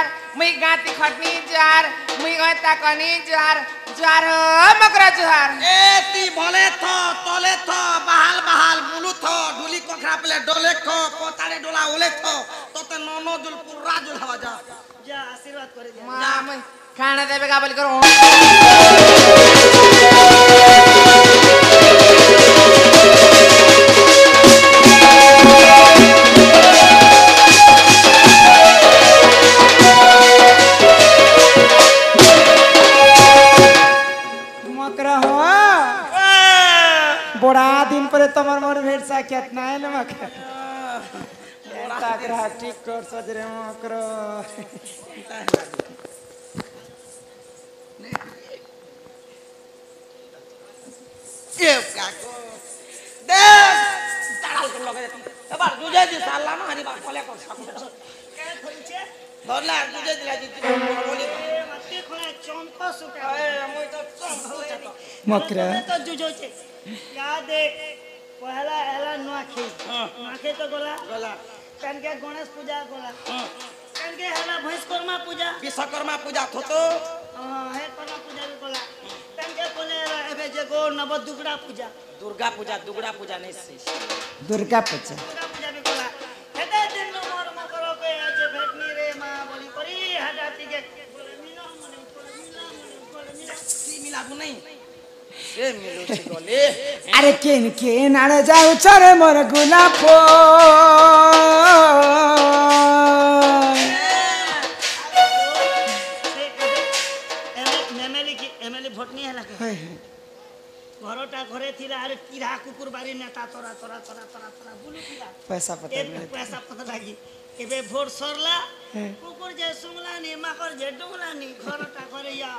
जुहार मुई गाती खटनी जुहार मुई गता कनी जुहार जुहार हो मकरा जुहार ए ती भले थो तले थो बहाल बहाल बुलु थो ढुली कोखरा पले डोले थो पोताड़े डोला ओले थो तोते नोनो जुल पुरा जुल हवा जा जा आशीर्वाद करे जा मां मुई खाना देबे का बोल करो बड़ा दिन पर तमर मोर भेट सा कितना है नमक ताकरा ठीक कर सजरे मकरो ये क्या को दे ताल कर लगे एबार जुजे दि साला ना हरी बात फले कर सकू के खोलछे धरला जुजे दिला जी बोली मते खोला चंपा सुका ए मोय तो चंपा मकरा तो जुजोचे याद है पहला एला नुआखे नुआखे तो गोला गला कान के गणेश पूजा गोला कान के हला भैंसकर्मा पूजा विश्वकर्मा पूजा थतो हे कर्मा पूजा भी गोला कान के कोले एबे जे गो नव दुगड़ा पूजा दुर्गा पूजा नहीं से दुर्गा पूजा भी गोला हेते दिन नो मोर मकरो पे आज भेटनी रे मां बोली करी हटाती के बोले मिला की मिलाबू नहीं ए मिलो छी गले अरे केन आड़े जाऊ चरे मोर गुलाब एमएलए भोटनी हला घरटा घरे थिला अरे किरा कुकुर बारी नेता तोरा बुलु किरा पैसा पता लागी एबे भोट सरला कुकुर जे सुंगला नी माकर जे डुंगला नी घरटा घरे या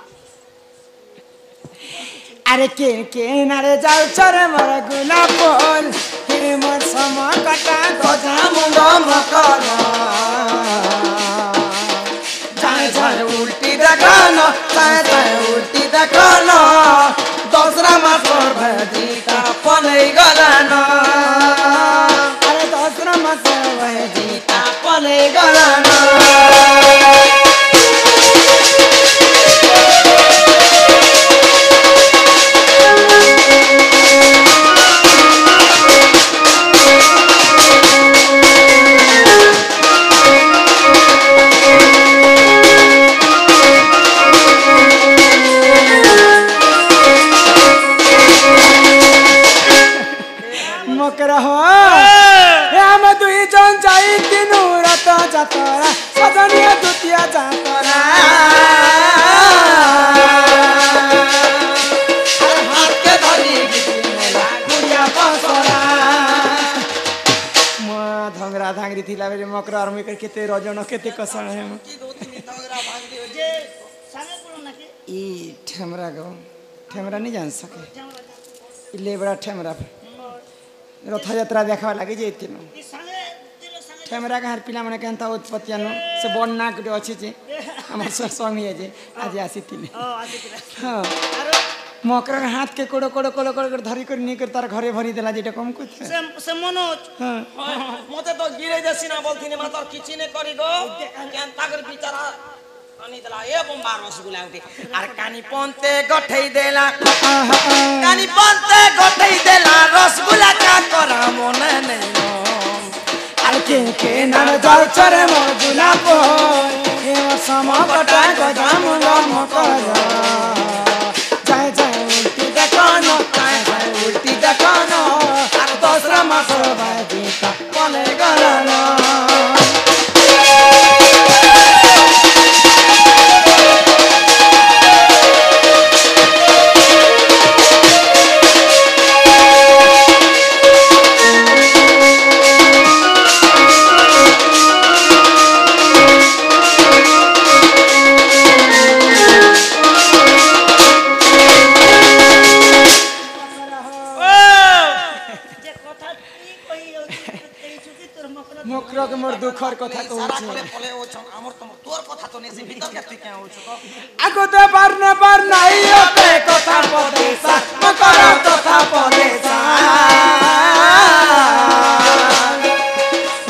अरे के नारे जाऊ चरे मोर गुलाब बोल हे मोर समा कटा गजा मुंडो मकर जाय उल्टी देखानो जाय उल्टी देखानो दसरा मासर भजी का पनै गलानो अरे दसरा मासर भजी का पनै गलानो जातरा सजनिया दुतिया जातरा हाथ के धरी गिला गुड़िया पसरा म धंगरा धांगरी थिला बेरे मकर आर्मी कर केते रजन केते कसण है की दो तीन धंगरा भांगरी हो जे संगे कोन नके ई ठेमरा गो ठेमरा नहीं जान सके इले बड़ा ठेमरा रथ यात्रा देखा लगी जेतिनो ई संगे कैमरा का हर पिला माने केनता उत्पत्तियानो से बन्ना के अछि जे हमर संग है जे आज आसीतिले हां आरो मकर हाथ के कोड़ो धरी कर नहीं कर तार घरे भरी देला जेटा कम कुछ से मनोज हां मते तो गिरे देसी ना बोलथिने मातर किछि ने करी गो केनता कर बिचारा अनि देला ए बम्बा रसगुल्ला उठे आर कानी पंते गठै देला रसगुल्ला का करा मन नहीं के नार जाऊ चरे मोर गुलाब हे समा कटा गजा मुंडो मकर जाय उल्टी देखानो जाय उल्टी देखानो आर दसरा मासर बाजी का पले गलानो मकरा के मोर दुखर कथा कहू छै पले ओ छ हमर त तोर कथा तो नै से भीतर के तू क्या हो छ तो आगो ते बार नाही ओते कथा पदेसा मकरा कथा पदेसा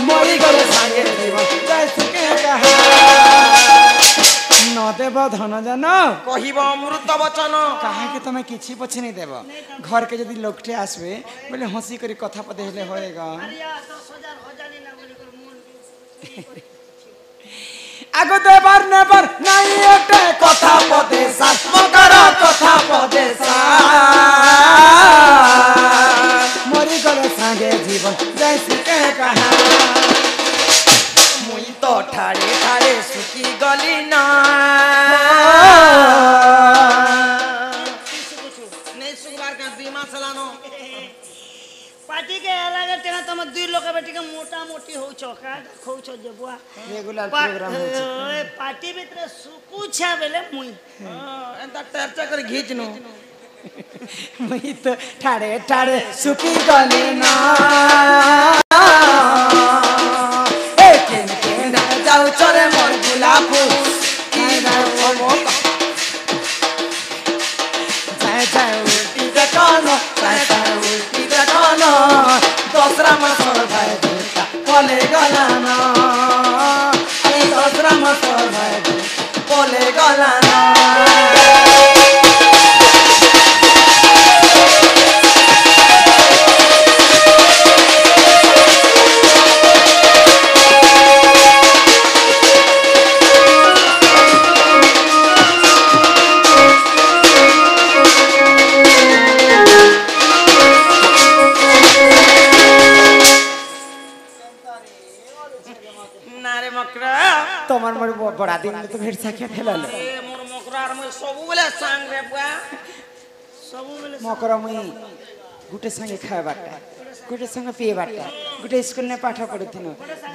मोरी गले संगे जीवन जय सुके कहा देव धन जन कहिब अमृत वचन काहे के तमे किछि पछे नहीं देव घर के यदि लोकटे आसबे बोले हंसी करी कथा पदे हेले होएगा आगो देवर नेवर नहीं एटे कथा पदे साथ मकर कथा पदे साथ मरी गले संगे जीवन जैसे के कहा मुई तो ठाड़े ठाड़े सुखी गली ना नहीं सुखबार का बीमा चलानो पार्टी के अलग तेना तम दुई लोक बेटी के मोटा मोटी हो चका खौ छ जेबुआ रेगुलर प्रोग्राम हो ए पार्टी भीतर सुकू छा बेले मुई एंता टर्चा कर घीचनो मुई तो ठाड़े ठाड़े सुखी गली ना ए केन केन जाऊ चरे मोर गुलाबू जाय जाय उल्टी देखनो जाय जाय उल्टी देखनो दूसरा मसर भाई देता बोले गलाना ए दूसरा मसर भाई बोले गलाना नारे मकरा তোমার মোর বড়া দিন তো भेट साखिया खेलाले ए मोर मकरार मैं सब बेले सांग रे बुआ सब बेले मकर मुई गुटे संगे खाए बाटा गुटे संगे पिए बाटा गुटे स्कूल ने पाठ पढ़िथिन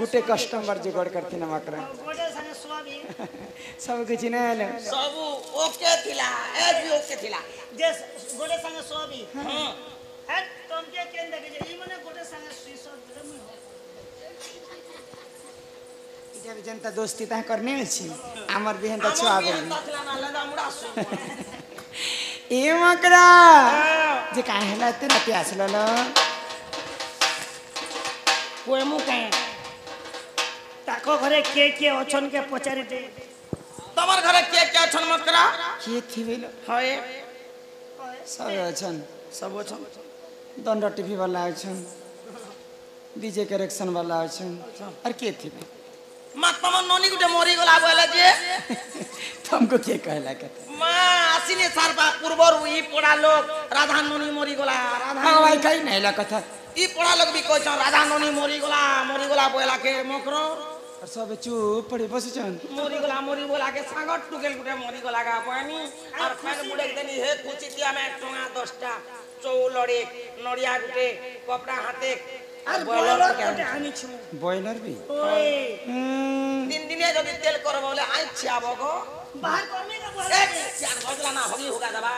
गुटे कस्टमर जुगाड़ करथिन मकर गोटे संगे स्वामी सब कुछ ने सब ओके थिला ए भी ओके थिला जे गोटे संगे स्वामी हां है तुम के केन देखे जे ई माने गोटे संगे शीशो दे मुई इटा भी जनता दोस्ती ता करने अछि हमर बिहन त छुआ गई तखला ना लदा मुड़ा सु ए मकरा जे काहे हला ते राती आसलो ल कोए मु काए ताको घरे के अछन के पचारि दे तमर घरे के छन मकरा के थिबेल हय सब अछन सब छन दंड टीवी वाला अछन डीजे करेक्शन वाला अछन और के थिबे मा तमर ननी गुटे मरी गला बोले जे तुमको के कहला कहते मा आसिने सारबा पूर्वर ई पड़ा लोग राधा ननी मरी गला राधा हां भाई कहीं नहीं ला कथा ई पड़ा लोग भी कहछ राधा ननी मरी गला बोला के मकरो और सब चुप पड़े बसचन मरी गला के सांगट टुकेल गुटे मरी गला गा पानी और फैन बुडे देनी हे कुचितिया में टोंगा 10टा चौलड़े नड़िया गुटे कपड़ा हाथे আর বয়লার কোটে আনি छु बॉयलर भी ओए तीन दिने जदी तेल करब बोले आई छियाबो गो बाहर करने का बोल एक चार बजला ना होगी होगा दबा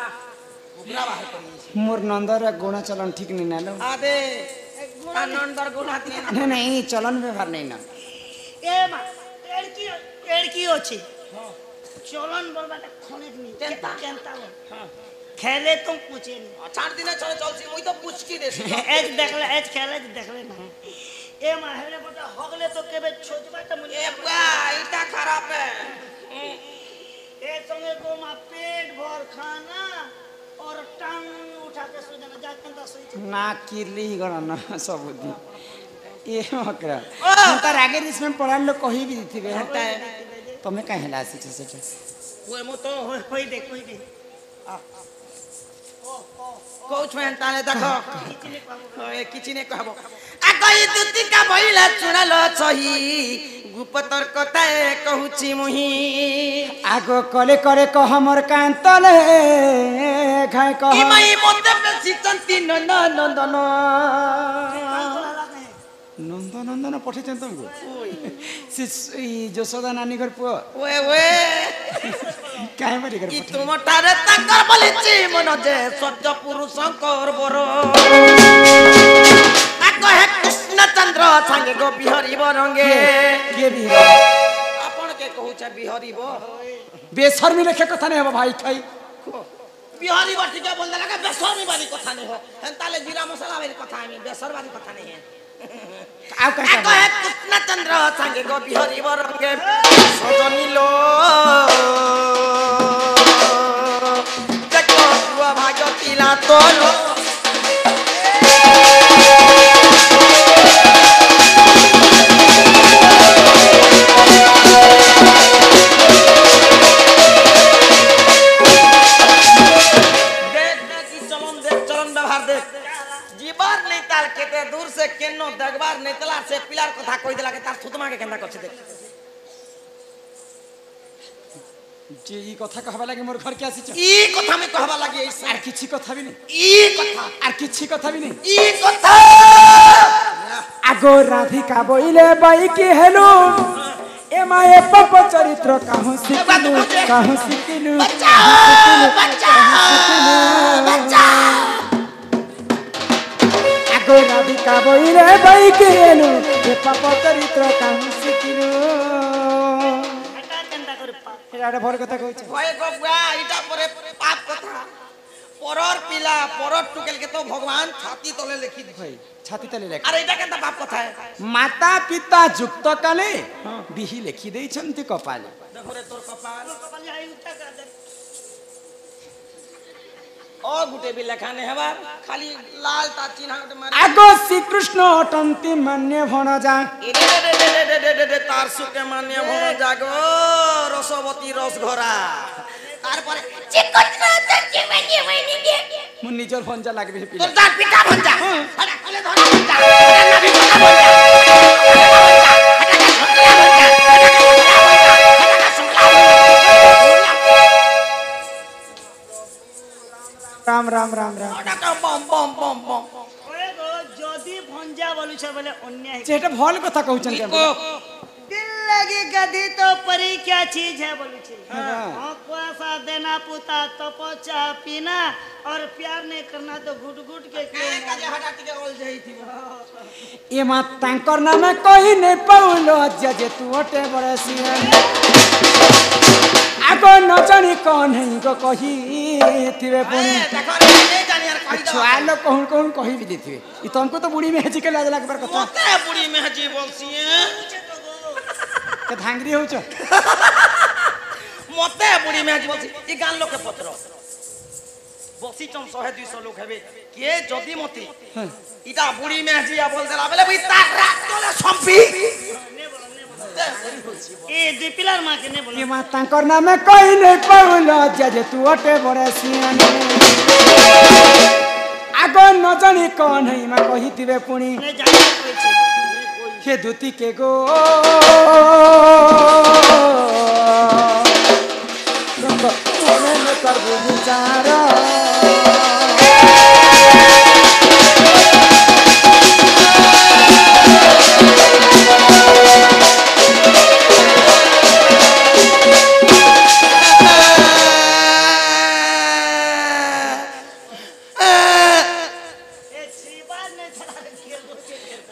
उगरा बाहर करी मोर नंदर गुणा चलन ठीक नहीं नालो आदे आनंदर गुनाती ना नहीं नहीं चलन व्यवहार नहीं ना ए मा एड़की अछि चलन बोलबाटा खनेक नी केनता? केनता हां खेले तुम पूछे नी 4 दिन चले चलसी मुई तो पूछ की देसी एज देखले एज खेले देखले ना ए मा हेले बटा हगले तो केबे छोजबाटा मुनी ए बुआ इटा खराब है ए संगे को मा पेट भर खाना और टांग उठा के सो जाना जाके तो सोई ना किरली गणना सब दिन ये मकरा तार आगे इसमें पढ़ा लोग कही भी थिबे हटा तुम्हें काहे हला से कोई मु तो होई दे कोच में ताले देखो ओए किछि ने कहबो आ गई दुती का भइला चुड़ालो छही गुपतर कताए कहूची मुही आगो कले करे कह हमर कांतले खाय कह ई मई मोते बेसी चंती नंदन नंदन नंदन नंदन पठे चन तुमको से जसोदा नानी घर पुओ ओए ओए काहे मरी कर ई तुम तारे तंगर बलिची मन जे सत्य पुरुष शंकर बर आ कहे कृष्ण चंद्र संगे गो बिहरी बरंगे के भी आपण के कहू छ बिहरी बो बेशर्मी लेखे कथा नहीं हो भाई खाई बिहारी बाटी के बोल लगा बेसरमी वाली कथा नहीं हो ताले जीरा मसाला वाली कथा है बेसर वाली कथा नहीं है आउ का कहे कृष्ण चंद्र संगे गो बिहरी बरंगे सजनी लो पिला तोलो दूर से केनो दगबार नेतला से पिलार कथा कहि देला के तार सुतमा के केंदा करछ देख जे ई कथा कहबा लागे मोर घर के आसी छ ई कथा में कहबा लागे आर किछि कथा भी नहीं ई कथा आर किछि कथा भी नहीं ई कथा आगो राधिका बोइले बाई के हेलो ए माए पप चरित्र काहू सिकिलु बच्चा आगो राधिका बोइले बाई के हेलो ए पप चरित्र काहू सिकिलु हटा केंदा कर पा एटा भर कथा कहछ भय गो बुआ इटा परे पाप कथा परर पिला परर टुकेल के तो भगवान छाती तले लिखि दिखै छाती तले लेख अरे इटा केंदा पाप कथा है माता पिता जुक्त काले बिही लेखि देइ छन्ति कपाले देखो रे तोर कपाल कपाल आई उठा कर दे ओ गुटे भी लेखाने हेबार खाली लाल ता चिन्ह गुटे मारे आगो श्री कृष्ण अटंती मान्य भण जा रे तार सुके मान्य भण जागो रसवती रस घोरा तार परे चिकन तंती मान्य भणी दे मु निजर फोन जा लागबे तोर दांत पिटा भन जा अरे खले धरा भन जा अरे नबी भन जा राम राम राम राम अडका बम बम बम बम ओए गो जदी भंजा बोलु छ बोले अन्याय जेटा भल कथा कहउछन के दिल लगी गधी तो परी क्या चीज है बोलू छी हाँ। सा देना पुता तपस्या पीना और प्यार नहीं करना तो घुट घुट के क्यों काजे हटा टिके ओल जाई थी ए मा तांकर नामे कहि नै पाउलो जे तू ओटे बरसी आगो न जानी कोन है को कहि थिबे पुनी देखो रे ए जानी यार कहि दो छुआलो कहूं कहूं कहि भी देथिबे ई तुमको तो बुढ़ी में हजी के लाज लाग पर कथा मोते बुढ़ी में हजी बोलसिए के धांगरी होछ मोते बुढ़ी में हजी बोलसी ई गान लोग के पत्र बसी चम 100 200 लोग हेबे के जदी मती इटा बुढ़ी में हजी बोल देला बेले भई तारा तोले संपी ए दीपिलार मां के ने बोलो ए मा तांकर नामे कहि नै पाउलो जे तू ओटे बरसी आगो न जानी कोन है मा कहि थिबे पुनी ने जाने कोई छी हे दुती के गो रंग में करबो विचार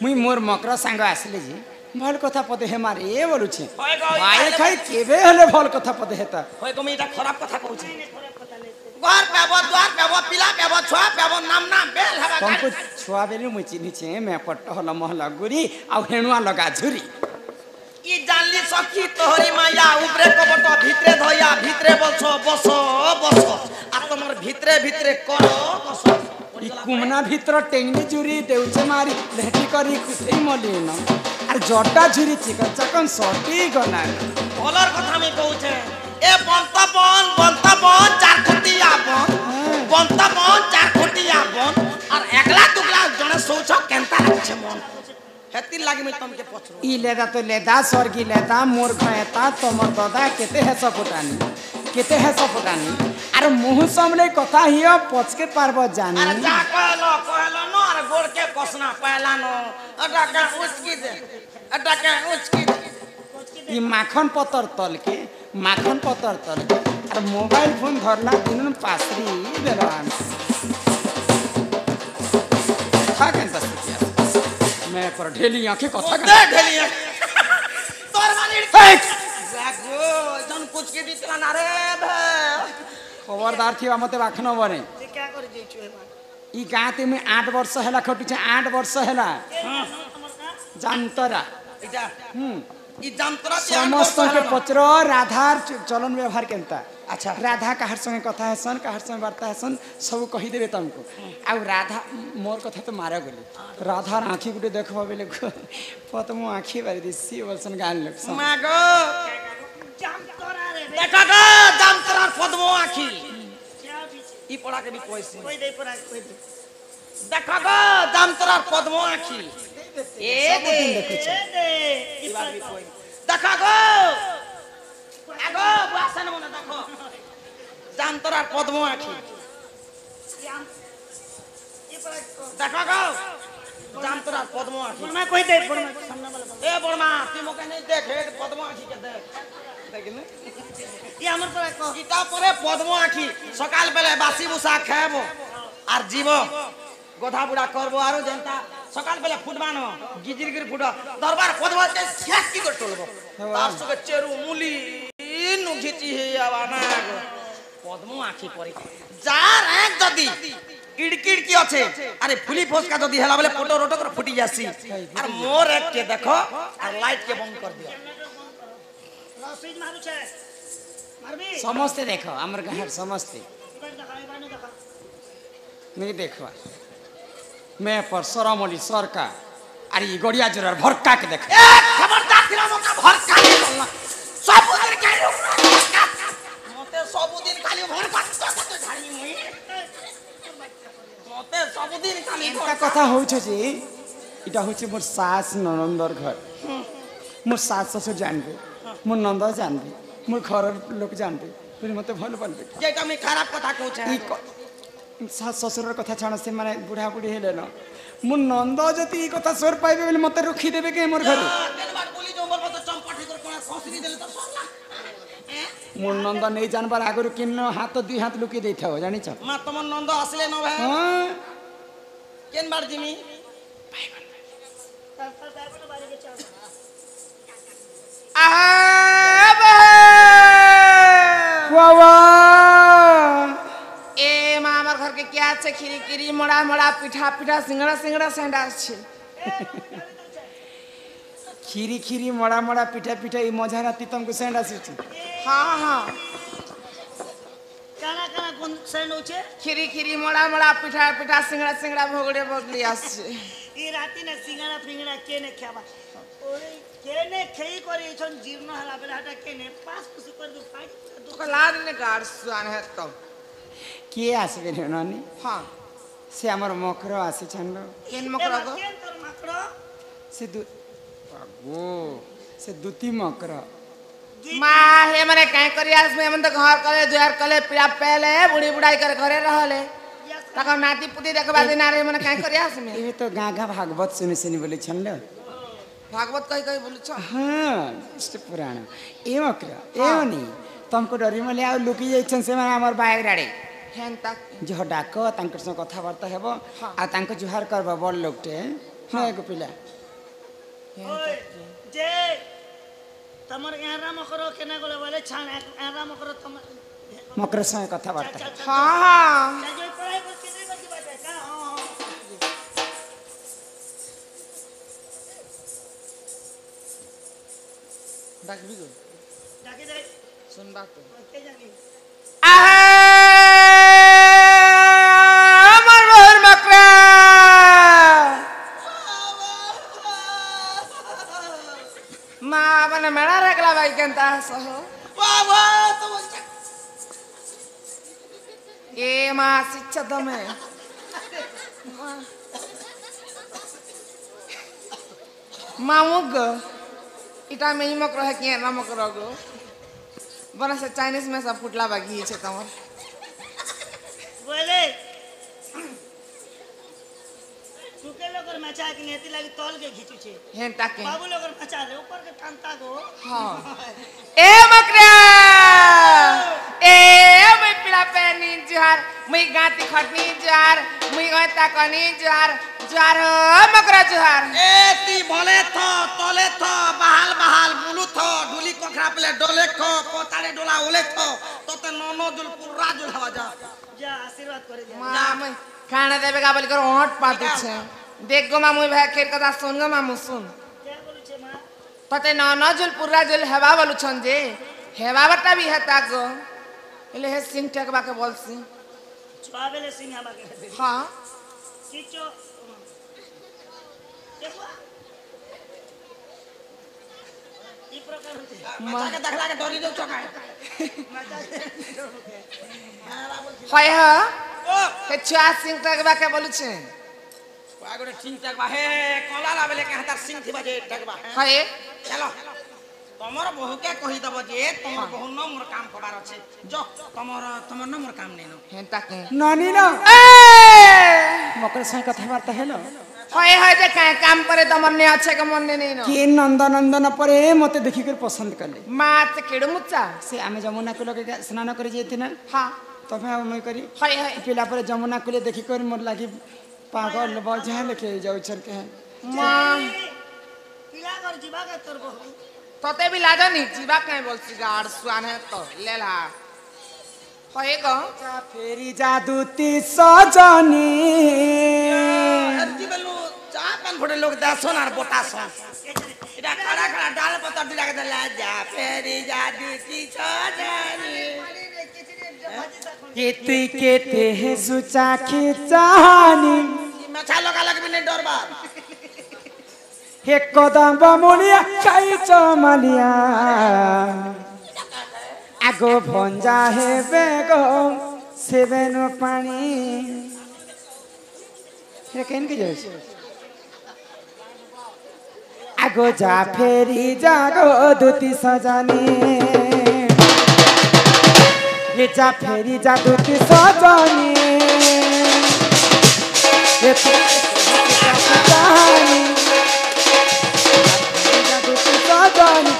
मुई मोर मकर सांग आसले जी भल कथा पदे हे मारे ए बोलु छी होय गो भाई खाई केबे हले भल कथा पदे हेता होय गो मी इटा खराब कथा कहू छी घर पेबो द्वार पेबो पिला पेबो छुआ पेबो नाम नाम बेल हबा तुमको छुआ बेले मुई चिन्ही छे मैं पट्ट हल महला गुरी आ हेणुआ लगा झुरी ई जानली सखी तोहरी माया ऊपरे कबट भितरे धया भितरे बसो बसो बसो आ तमर भितरे भितरे करो बसो ई कुमना भीतर टेंगनी झुरी देउचे मारी लेटी करी कुथई मलिन आर जटा झुरी चिकन चकन सटी गना भलर कथा में कहू छे ए बनता बन चार खुटिया बन चार खुटिया बन और एकला दुगला जने सोच केनता लाग छे मन हेती लागी में तुमके पछरो ई लेदा तो लेदा स्वर्गी लेदा मोर खयता तमर दादा केते है सपुटानी केते है सपुटानी अरे मुंह सामने कथा हियो पचके पारबो जानी अरे जा कहलो नो अरे गोड़ के कसना पहला नो अटा का उचकी दे ई माखन पतर तल के अरे मोबाइल फोन धरला दिन पासरी देलान था केनता मैं पर ढेली आंखें कथा दे ढेलिया तोर मानी जागो जन कुछ के दितला ना रे भे खबरदार थिवा मते बाखनो बने ते क्या कर जे छु हेबा ई गाते में 8 वर्ष हैला खटु छे 8 वर्ष हैला जानतरा इटा ई जानतरा समस्त के पचरो राधार चलन व्यवहार केनता अच्छा। राधा काहर संगे कथा है सन काहर संगे वार्ता है सन सब कही देबे तुमको आ राधा मोर कथा तो मारा गली राधा आँखी गुटे देखबा बेले पतमो आँखी बारी दिसी बोलसन गान लोग सन मागो जाम तोरा रे देखा गो जाम तोरा पद्मो आखी क्या पीछे ई पड़ा के भी पैसे कोई दे परा कोई दे देखा गो जाम तोरा पद्मो आखी ए दे दे ई बात भी कोई देखा गो आगो बासन मने देखो जाम तोरा पद्मो आखी जाम ये परा देखा गो जाम तोरा पद्मो आखी मैं कोई दे परमा सामने वाला ए बड़मा ती मोके नहीं देखे पद्मो आखी के देख देखिन ये हमर परा को किता परे पद्मो आखी सकाल बेले बासी बुसा खाबो আর জীব গধা বুড়া করবো আরো জনতা সকাল বেলা ফুটবানো গিজির গির ফুট দরবার পদবাতে শেষ কি করে টলবো তার সঙ্গে চেরু মুলি নু ঘিচি হে আবা না পদ্ম আখি পরে যার এক যদি কিড়কিড় কি আছে আরে ফুলি ফসকা যদি হেলা বলে ফটো রটো করে ফুটি যাসি আর মোর এক কে দেখো আর লাইট কে বন্ধ কর দিও रसीद मारू छे मारबी समस्ते देखो हमर घर समस्ते इधर देखा इधर देखा नहीं देखवा मैं पर सरमली सरका अरे ये गड़िया जोर भरका के देख ए खबरदार दिला मोका भरका के बोलना सबुदिन खाली भरका मते सबुदिन खाली भरका तो झाड़ी मुई मते सबुदिन खाली एंता कथा होछ जे इटा होछ मोर सास ननंदर घर मोर सास ससुर जानबे मोर नंद जानबे मोर घर लोक जानबे फिर मते भल बोलबे जेटा मैं खराब कथा कहूछ सास ससुर कथा छाण से माने बुढ़ा बुढ़ी हेले न मोर नंद जति ई कथा सोर पाइबे बोले मते रखी देबे के मोर घर तेल बार बोली जो मोर तो चंपटी कर कोना ससुरी देले तो सरला मोर नंद नहीं जानबार आगरु किन हाथ दुई हाथ लुकी देई थाओ जानि छ मा तमन नंद असले न भाई हां केन बार जिमी तर ड्राइवर बारे के चल वावा ए मामार घर के क्या छे खिरी खिरी मोड़ा मोड़ा पिठा पिठा सिंगड़ा सिंगड़ा सेंडा छे खीरी खीरी मड़ा मड़ा पिठा पिठा ई मजा राती तुमको सेंडा सिटी हाँ हाँ काना काना कोन सेंड होचे खिरी खिरी मोड़ा मोड़ा पिठा पिठा सिंगड़ा सिंगड़ा भोगड़े भोगली आछे ई राती ने सिंगारा फिंगड़ा केने खाबा ओरे केने खई करी छन जीर्ण हला बेला हटा केने पास कुछ कर दो फाड़ी तो लाद ने गाड़ सुआन है तो के आसबे रे नानी हाँ से हमर मकरो आसे छन केन मकरा गो केन तोर माकड़ो से दु गो से दुती मकरो माँ हे मने कहीं करियास में मन तो घर करे द्वार करे पिला पहले बुढ़ी बुढ़ाई कर घरे रहले तका नाती पुती देखबा दिन रे मने कहीं करियास में ये तो गागा भागवत सुनि सुनि बोले छन ल भागवत कहीं कहीं बोलु छ हां इष्ट पुराण ए मकरो ए ओनी तुमको डरी मले आ लुकी जाई छन से माने हमर बाइक राडे हेन तक जो डाक तांकर संग कथा वार्ता हेबो आ तांको जुहार करबा बड़ लोकटे हां एगो पिला ओए जे तमर एरा मकरो केना गोले बोले छान एरा मकरो तम मकर संग कथा वार्ता हाँ हाँ जो पढ़ाई कर कितने बच्चे बात है का हां डाक भी गो जाके दे सुन बात तो के जानी আমার মোর মকরা মা মানে মেড়া রাখলা ভাই কেনতা সহ वाह वाह तो এ মা শিক্ষা দমে মামুগ ইটা মেই মকরা है कि ना मकरा गो बना से चाइनीज में सब फुटला बागी छे तमर बोले सुके लोगर मचा के नेती लगी तौल के खींचू छे हेन ताके बाबू लोगर मचा ले ऊपर के कांता गो हाँ ए मकरा ए मैं पिला पेनी जार मैं गाती खटनी जार मैं गता कनी जार जार मकरा जार ए ती भले थो तले थो बहाल बहाल बुलु थो ढुली कोखरा पले डोले थो कोतारे डोला ओले थो तोते नोनो जुल पुरा जुल हवा जा जा आशीर्वाद करे दे मां मैं खाना देबे का बोल कर ओट पाती छे देख गो मामू भाई खेर कथा सुन गो मामू सुन क्या बोलू छे मां तते न जुल पुरा जुल हेवा बोलु छन जे हेवा बटा भी हेता गो एले हे सिंह टेकबा के बोलसी छुआबेले सिंह हवा के हां किचो देखो ई प्रकार होते माता के देखला के डरी दो चकाय हाय हा हे छुआ सिंह टेकबा के बोलु छे आगोटे सिंह टकबा हे कला लाबेले के हातार सिंह थिबा जे टकबा हाय चलो तमर बहु के कहि दब जे तमर बहु न मोर काम करबार अछि जो तमर न मोर काम नै न हेंता के नानी ना ए मकर संग कथाबार्ता हेलो हाय हाय जे काहे काम करे त मन ने अच्छे के मन ने नै न कि नंदन परे मते देखि कर पसंद करले मात केडु मुच्चा से आमे जमुना कुल के स्नान करे जेथिना हां तबे मैं करी हाय हाय पिला पर जमुना कुल देखि कर मोर लागी पागल बजे लेके जाउ छन के मां पिला कर जीवा के तोर बहु तते भी लाज नहीं जीवा कहीं बोलसी गाड़ सुआन है तो ले ला होए गो फेरी जादू ती सजनी हत्ती बेलु चा पान फोड़े लोग दासन और बोटासन इटा खड़ा खड़ा डाल पत्ता दिला के ला जा फेरी जादू की सजनी केते केते है सुचा खिचानी मछा लगा लग भी नहीं डर बा हे कदम बमुलिया काई चमालिया आगो भंजा हे बेगो सेवेन पानी हे केन के जोस आगो जा फेरी जागो दुती सजनी ये जा फेरी जा दुती सजनी ये कहानी जानी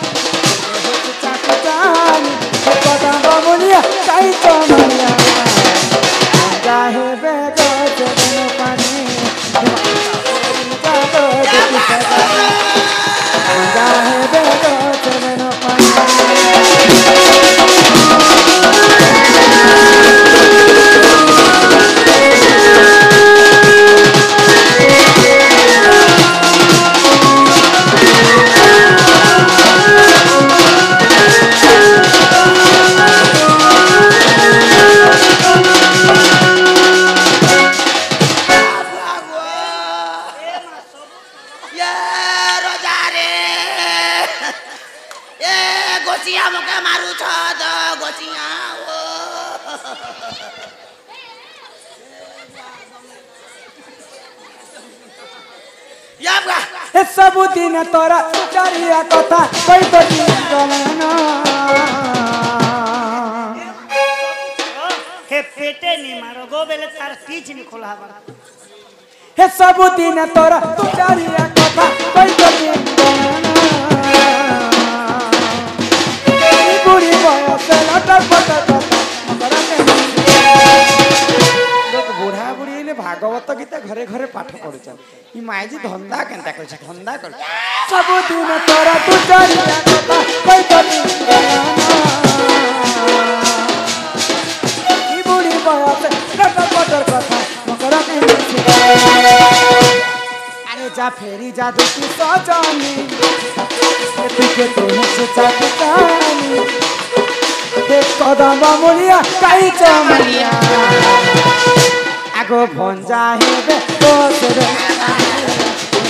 चाकतानी पता बमुलिया काई तो मरिया जाहे बेगो जनो पानी जाहे बेगो जनो पानी सबु दिन तोरा चारिया कथा कोई तो गलना हे पेटे नहीं मारो गो बेले तार कीच नहीं खोला बड़ा हे सबु दिन तोरा चारिया कथा कोई तो गलना बुढ़ी बयस लटर पटर लोग बुढ़ा बुढ़ी ने भागवत गीता घरे घरे पाठ पढ़ुछन ई मायजी धंधा केनता करछ धंधा कर सब दिन तोरा तू चरिया कथा कोई करी ई बुढ़ी बयस लटर पटर कथा मकरा के अरे जा फेरी जा दुती सजनी के तो सोचा कहानी देख कदम मुलिया काई चमलिया आगो भंजा हेबे तो सेबे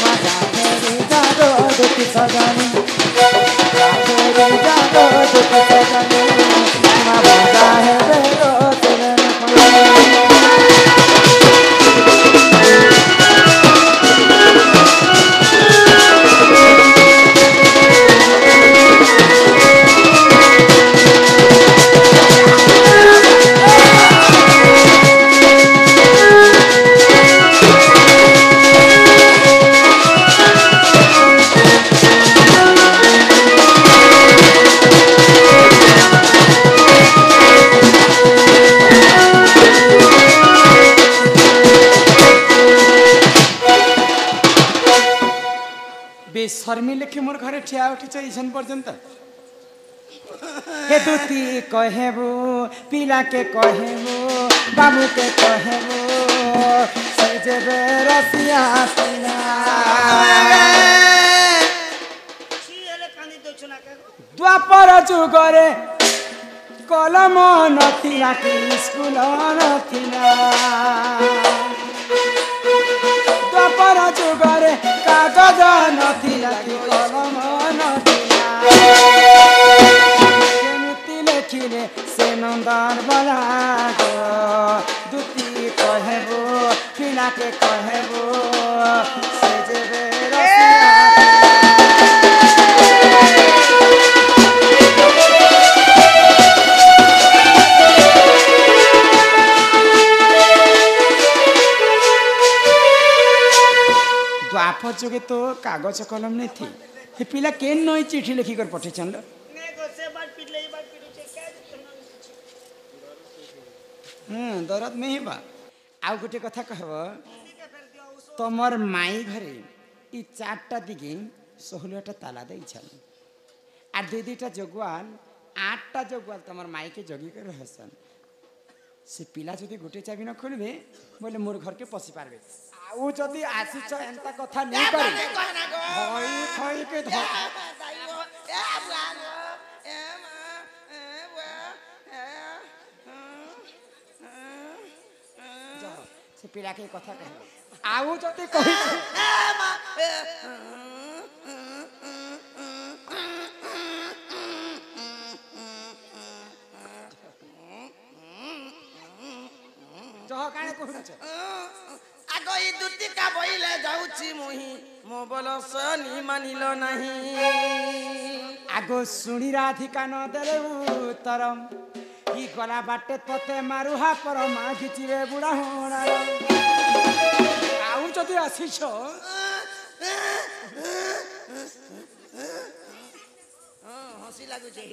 मजा फेरी जागो दुती सजनी फेरी जागो दुती सजनी भंजा हेबे तो सेबे शर्मी लेखी मोर घरे ठिया उठिछ इसन पर्यंत हे दुती कहेबू पिला के कहेबू बाबू के कहेबू से जेबे रसिया सिना छी हेले कांदी दो छना के द्वापर जुगरे कलम नथिला कि स्कुल नथिला द्वापर जुगरे कागज नथिला कि कलम नथिला केमिति लेखिले से नंदन बलाग दुती कहबो पिला के कहबो से जेबे रसिया द्वापर जुगे तो कागज कलम नहीं थी हे पिला केन नई चिट्ठी लिखी कर पठे चंद नेगो से बात पिटले बात पिटू छे क्या दरद नहीं बा आउ गोटे कथा कहब तमर माई घरे ई 4टा दिगे 16टा ताला दे छन आ 2-2टा जगवाल 8टा जगवाल तमर माई के जगी कर रहसन से पिला जदि गोटे चाबी न खोलबे बोले मोर घर के पसी पारबे आउ जदि आसीच एंता कथा नहीं करे कहना गो होई खई के धर दाइयो ए बुआ गो ए मा ए बुआ से पिला के कथा कह आउ जदि कहि ए मा जह काने कहू आगो ई दुती का बइले जाउची मुही मो बोल सनी मानिल नाही आगो सुनी राधिका न देले उत्तरम ई गला बाटे तोते मारुहा पर मा घिचिरे बुढ़ा होना आउ जदि आसीछ हसी लागु छै